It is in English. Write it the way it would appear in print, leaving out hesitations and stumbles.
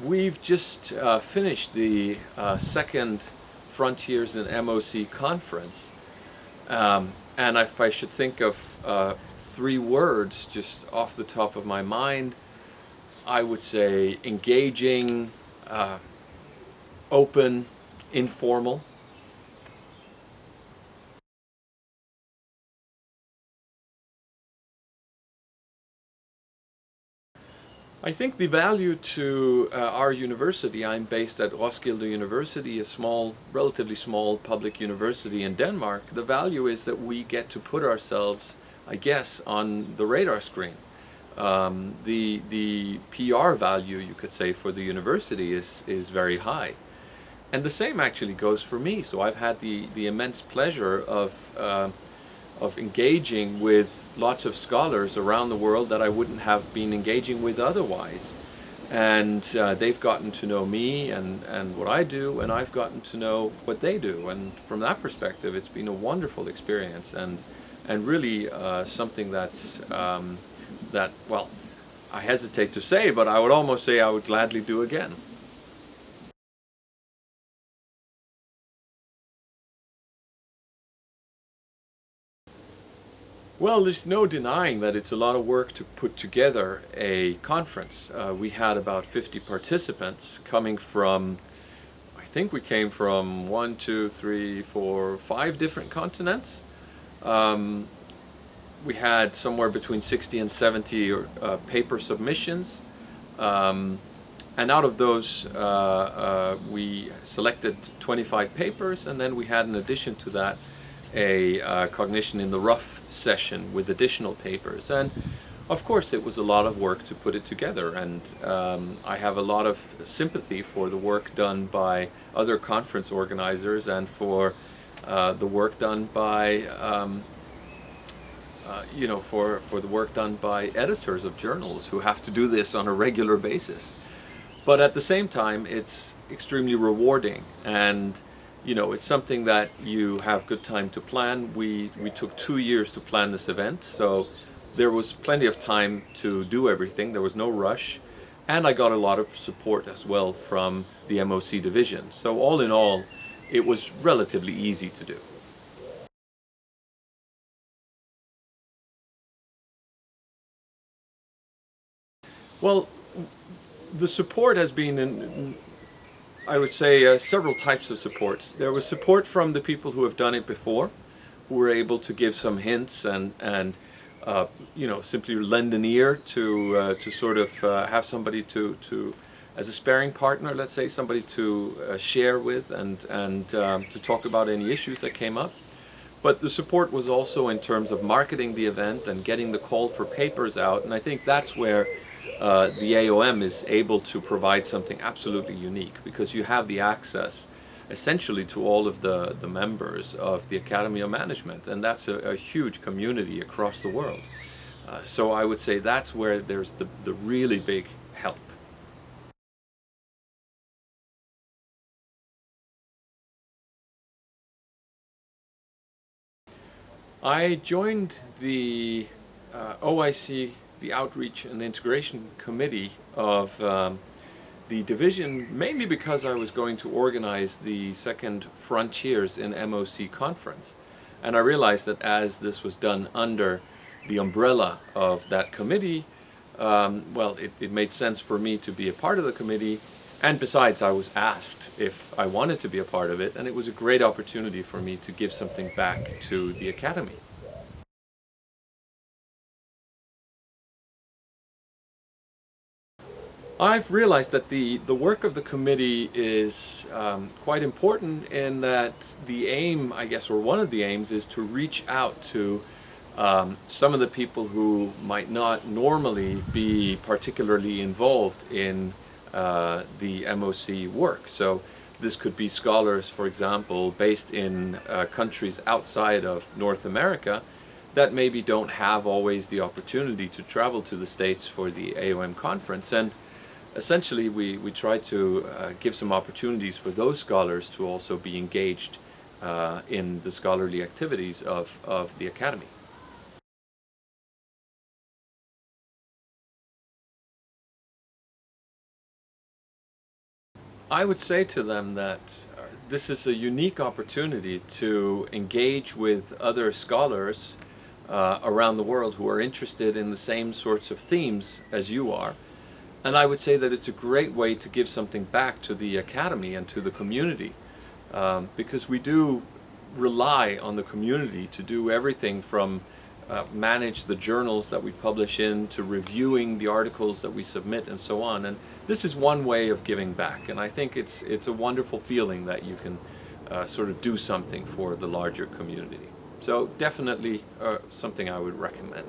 We've just finished the second Frontiers in MOC conference, and if I should think of three words just off the top of my mind, I would say engaging, open, informal. I think the value to our university, I'm based at Roskilde University, a small, relatively small public university in Denmark. The value is that we get to put ourselves, I guess, on the radar screen. The PR value, you could say, for the university is very high. And the same actually goes for me. So I've had the immense pleasure of engaging with lots of scholars around the world that I wouldn't have been engaging with otherwise. And they've gotten to know me and what I do, and I've gotten to know what they do. And from that perspective, it's been a wonderful experience and really something that's, well, I hesitate to say, but I would almost say I would gladly do again. Well, there's no denying that it's a lot of work to put together a conference. We had about 50 participants coming from, I think we came from 1, 2, 3, 4, 5 different continents. We had somewhere between 60 and 70 paper submissions. And out of those, we selected 25 papers, and then we had, in addition to that, a Cognition in the rough session with additional papers. And of course it was a lot of work to put it together, and I have a lot of sympathy for the work done by other conference organizers and for the work done by for the work done by editors of journals who have to do this on a regular basis. But at the same time, it's extremely rewarding, and it's something that you have good time to plan. We took 2 years to plan this event, so there was plenty of time to do everything. There was no rush, and I got a lot of support as well from the MOC division. So all in all, it was relatively easy to do. Well, the support has been I would say several types of supports. There was support from the people who have done it before, who were able to give some hints and simply lend an ear to sort of have somebody to as a sparring partner, let's say, somebody to share with and to talk about any issues that came up. But the support was also in terms of marketing the event and getting the call for papers out, and I think that's where the AOM is able to provide something absolutely unique, because you have the access essentially to all of the members of the Academy of Management, and that's a huge community across the world. So I would say that's where there's the really big help. I joined the OIC, the Outreach and Integration Committee of the division, mainly because I was going to organize the second Frontiers in MOC conference. And I realized that as this was done under the umbrella of that committee, well, it made sense for me to be a part of the committee. And besides, I was asked if I wanted to be a part of it, and it was a great opportunity for me to give something back to the Academy. I've realized that the work of the committee is quite important, in that the aim, I guess, or one of the aims, is to reach out to some of the people who might not normally be particularly involved in the MOC work. So this could be scholars, for example, based in countries outside of North America that maybe don't have always the opportunity to travel to the States for the AOM conference. And essentially, we try to give some opportunities for those scholars to also be engaged in the scholarly activities of the Academy. I would say to them that this is a unique opportunity to engage with other scholars around the world who are interested in the same sorts of themes as you are. And I would say that it's a great way to give something back to the academy and to the community, because we do rely on the community to do everything from manage the journals that we publish in, to reviewing the articles that we submit, and so on. And this is one way of giving back, and I think it's a wonderful feeling that you can sort of do something for the larger community. So definitely something I would recommend.